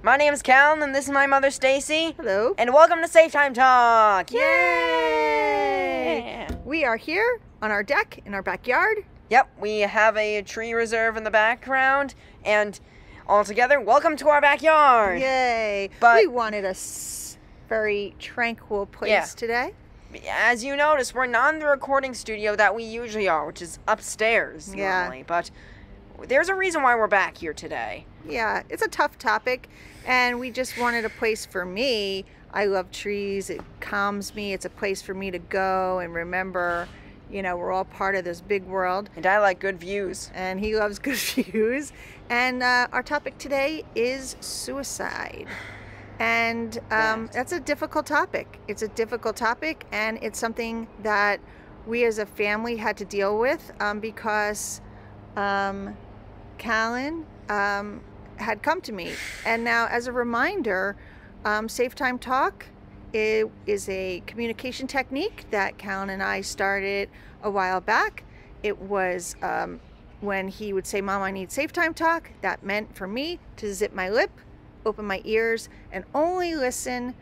My name is Callan, and this is my mother, Stacy. Hello. And welcome to Safe Time Talk. Yay! We are here on our deck in our backyard. Yep, we have a tree reserve in the background, and all together, welcome to our backyard. Yay! But we wanted a very tranquil place today. As you notice, we're not in the recording studio that we usually are, which is upstairs normally. But there's a reason why we're back here today. Yeah, it's a tough topic, and we just wanted a place for me. I love trees. It calms me. It's a place for me to go and remember, you know, we're all part of this big world. And I like good views. And he loves good views. And our topic today is suicide. And that's a difficult topic. It's a difficult topic, and it's something that we as a family had to deal with because Callan had come to me. And now, as a reminder, Safe Time Talk is a communication technique that Callan and I started a while back. It was when he would say, "Mom, I need Safe Time Talk," that meant for me to zip my lip, open my ears, and only listen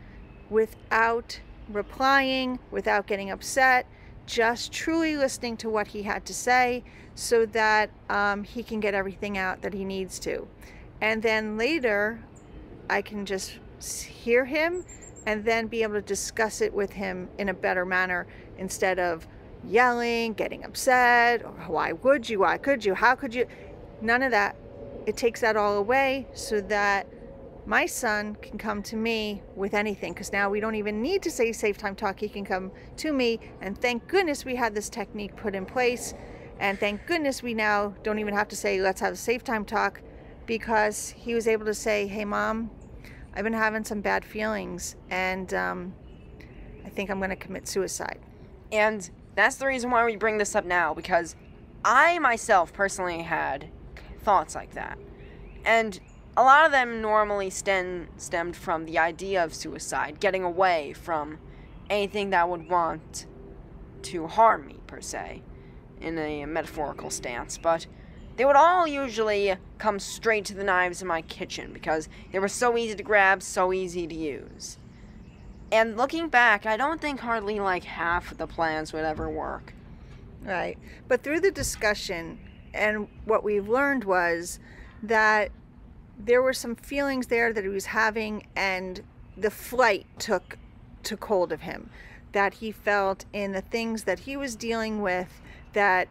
without replying, without getting upset, just truly listening to what he had to say so that he can get everything out that he needs to. And then later, I can just hear him and then be able to discuss it with him in a better manner instead of yelling, getting upset, or why would you, why could you, how could you? None of that. It takes that all away so that my son can come to me with anything, because now we don't even need to say Safe Time Talk. He can come to me, and thank goodness we had this technique put in place, and thank goodness we now don't even have to say let's have a Safe Time Talk, because he was able to say, "Hey Mom, I've been having some bad feelings, and I think I'm going to commit suicide." And that's the reason why we bring this up now, because I myself personally had thoughts like that, and a lot of them normally stemmed from the idea of suicide, getting away from anything that would want to harm me, per se, in a metaphorical stance. But they would all usually come straight to the knives in my kitchen because they were so easy to grab, so easy to use. And looking back, I don't think hardly like half of the plans would ever work. Right. But through the discussion, and what we've learned was that there were some feelings there that he was having, and the flight took hold of him, that he felt in the things that he was dealing with that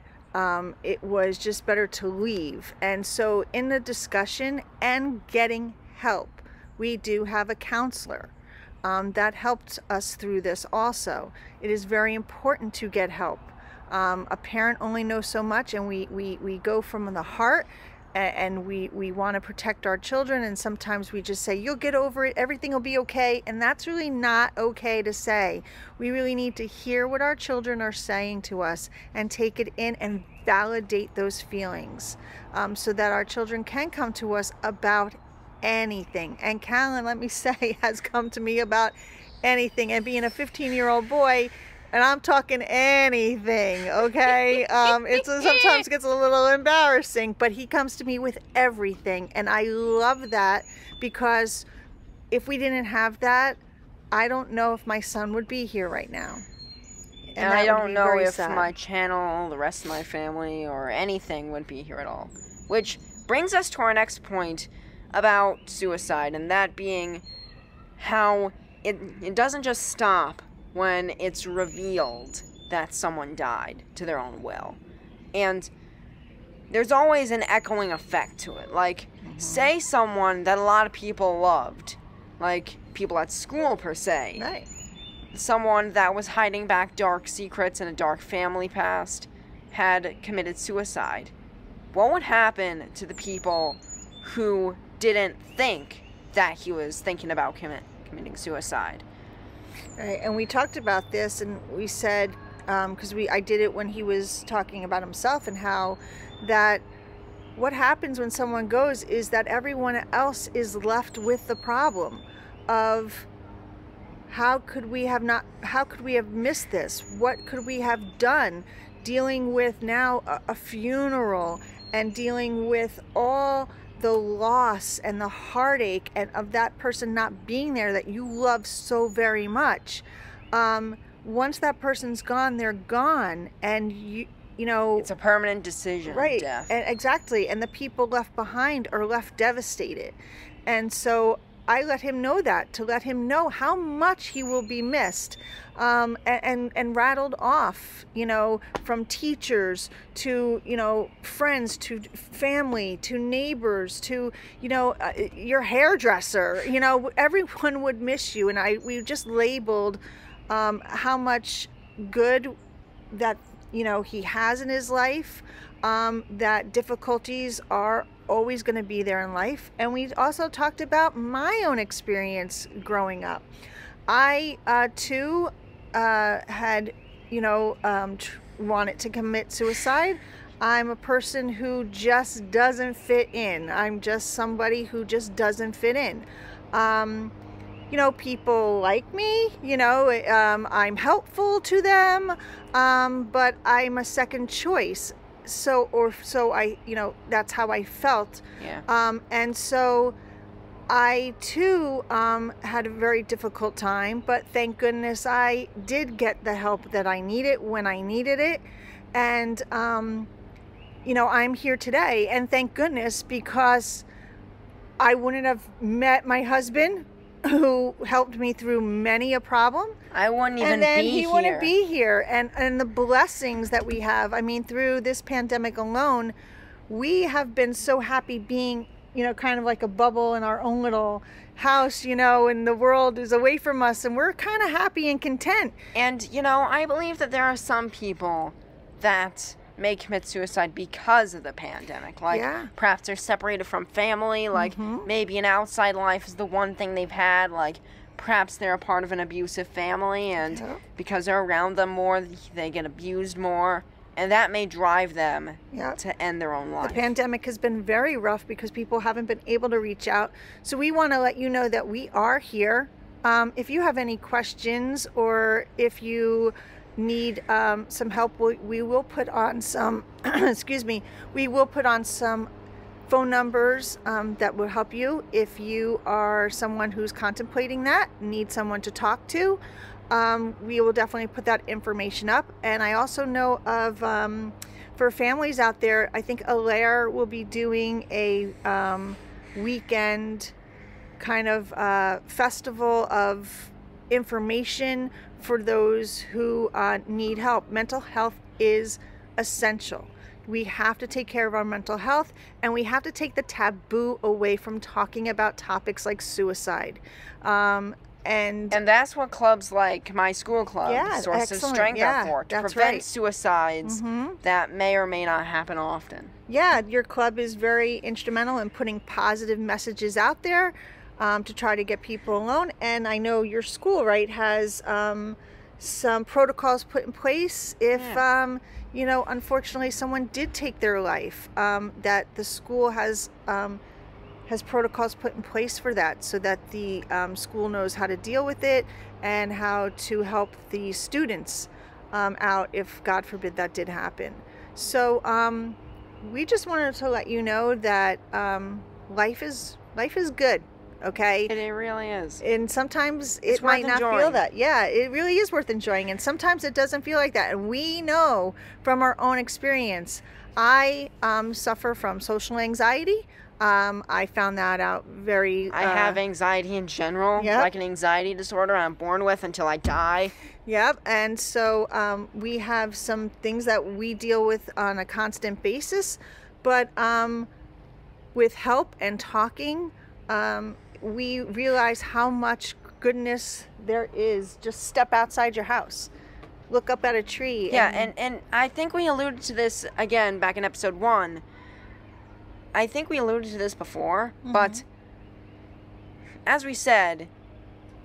it was just better to leave. And so in the discussion and getting help, we do have a counselor that helped us through this also. It is very important to get help. A parent only knows so much, and we go from the heart, and we want to protect our children, and sometimes we just say, "You'll get over it, everything will be okay," and that's really not okay to say. We really need to hear what our children are saying to us and take it in and validate those feelings, so that our children can come to us about anything. And Callan, let me say, has come to me about anything, and being a 15-year-old boy, and I'm talking anything, okay? It sometimes gets a little embarrassing, but he comes to me with everything, and I love that, because if we didn't have that, I don't know if my son would be here right now. And I don't know if my channel, the rest of my family, or anything would be here at all. Which brings us to our next point about suicide, and that being how it doesn't just stop when it's revealed that someone died to their own will. And there's always an echoing effect to it. Like, say someone that a lot of people loved, like people at school per se. Right. Someone that was hiding back dark secrets and a dark family past had committed suicide. What would happen to the people who didn't think that he was thinking about committing suicide? Right, and we talked about this, and we said, because I did it when he was talking about himself, and how that what happens when someone goes is that everyone else is left with the problem. of how could we have missed this? What could we have done? Dealing with now a funeral, and dealing with all the loss and the heartache and of that person not being there that you love so very much. Once that person's gone, they're gone, and you know, it's a permanent decision. Right. Death. And exactly. And the people left behind are left devastated. And so I let him know that, to let him know how much he will be missed, and rattled off, you know, from teachers to, you know, friends to family to neighbors to, you know, your hairdresser. You know, everyone would miss you. And we just labeled how much good that, you know, he has in his life, that difficulties are always going to be there in life. And we also talked about my own experience growing up. I too had, you know, wanted to commit suicide. I'm a person who just doesn't fit in. I'm just somebody who just doesn't fit in. You know, people like me, you know, I'm helpful to them, but I'm a second choice. So I, you know, that's how I felt. Yeah. And so I too had a very difficult time, but thank goodness I did get the help that I needed when I needed it. And, you know, I'm here today, and thank goodness, because I wouldn't have met my husband, who helped me through many a problem. I wouldn't even and then be he here. wouldn't be here. And the blessings that we have, I mean, through this pandemic alone, we have been so happy being, you know, kind of like a bubble in our own little house, you know, and the world is away from us, and we're kind of happy and content. And, you know, I believe that there are some people that may commit suicide because of the pandemic. Like, Yeah. perhaps they're separated from family, like, maybe an outside life is the one thing they've had, like, perhaps they're a part of an abusive family, and Yeah. because they're around them more, they get abused more, and that may drive them Yeah. to end their own life. The pandemic has been very rough because people haven't been able to reach out. So we want to let you know that we are here. If you have any questions, or if you need some help, we will put on some excuse me, we will put on some phone numbers that will help you if you are someone who's contemplating that, need someone to talk to. We will definitely put that information up. And I also know of, for families out there, I think Alaire will be doing a weekend kind of festival of information for those who need help. Mental health is essential. We have to take care of our mental health, and we have to take the taboo away from talking about topics like suicide. And that's what clubs like my school club, Yeah, Source of excellent. Strength, Yeah, are for, to that's prevent right. suicides that may or may not happen often. yeah, your club is very instrumental in putting positive messages out there to try to get people alone. And I know your school, right, has some protocols put in place if, you know, unfortunately someone did take their life, that the school has protocols put in place for that, so that the school knows how to deal with it and how to help the students out if, God forbid, that did happen. So we just wanted to let you know that life is good, okay? It really is. And sometimes It's it might worth not feel enjoying. that. Yeah, it really is worth enjoying. And sometimes it doesn't feel like that. And we know from our own experience. I suffer from social anxiety. I found that out very... I have anxiety in general, Yep. like an anxiety disorder I'm born with until I die. Yep. And so we have some things that we deal with on a constant basis. But with help and talking, we realize how much goodness there is. Just step outside your house. Look up at a tree. Yeah, and I think we alluded to this, again, back in episode 1. I think we alluded to this before, but as we said,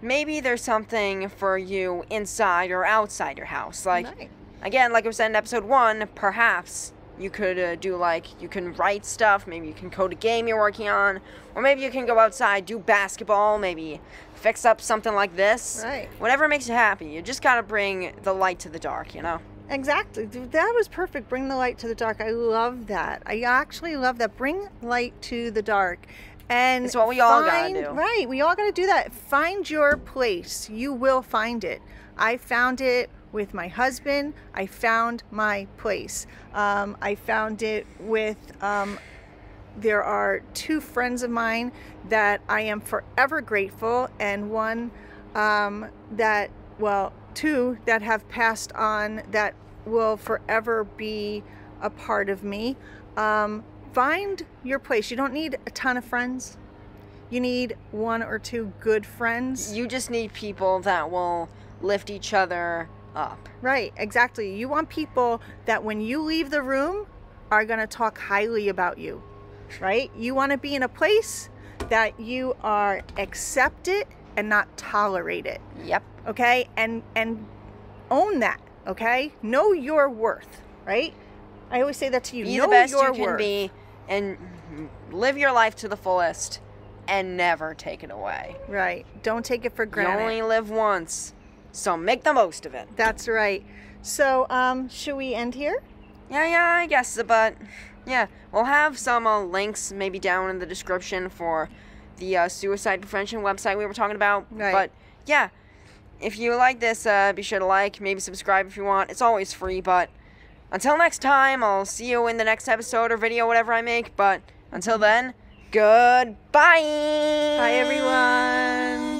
maybe there's something for you inside or outside your house. Like, Right. again, like I said in episode 1, perhaps You could do like, you can write stuff, maybe you can code a game you're working on, or maybe you can go outside, do basketball, maybe fix up something like this. Right. Whatever makes you happy. You just gotta bring the light to the dark, you know? Exactly. That was perfect. Bring the light to the dark. I love that. I actually love that. Bring light to the dark. And it's what we all gotta do. Right. We all gotta do that. Find your place. You will find it. I found it with my husband. I found my place. I found it with, there are 2 friends of mine that I am forever grateful, and one that, well, 2 that have passed on that will forever be a part of me. Find your place. You don't need a ton of friends. You need 1 or 2 good friends. You just need people that will lift each other up. Right, exactly. You want people that when you leave the room are going to talk highly about you, right? You want to be in a place that you are accepted and not tolerated. Yep. Okay? And own that, okay? Know your worth, right? I always say that to you. Be know the best your you can worth. be, and live your life to the fullest, and never take it away. Right. Don't take it for granted. You only live once, so make the most of it. That's right. So, should we end here? Yeah, I guess, but yeah, we'll have some links maybe down in the description for the suicide prevention website we were talking about. Right. But yeah, if you like this, be sure to like, maybe subscribe if you want. It's always free, but until next time, I'll see you in the next episode or video, whatever I make. But until then, goodbye. Bye, everyone.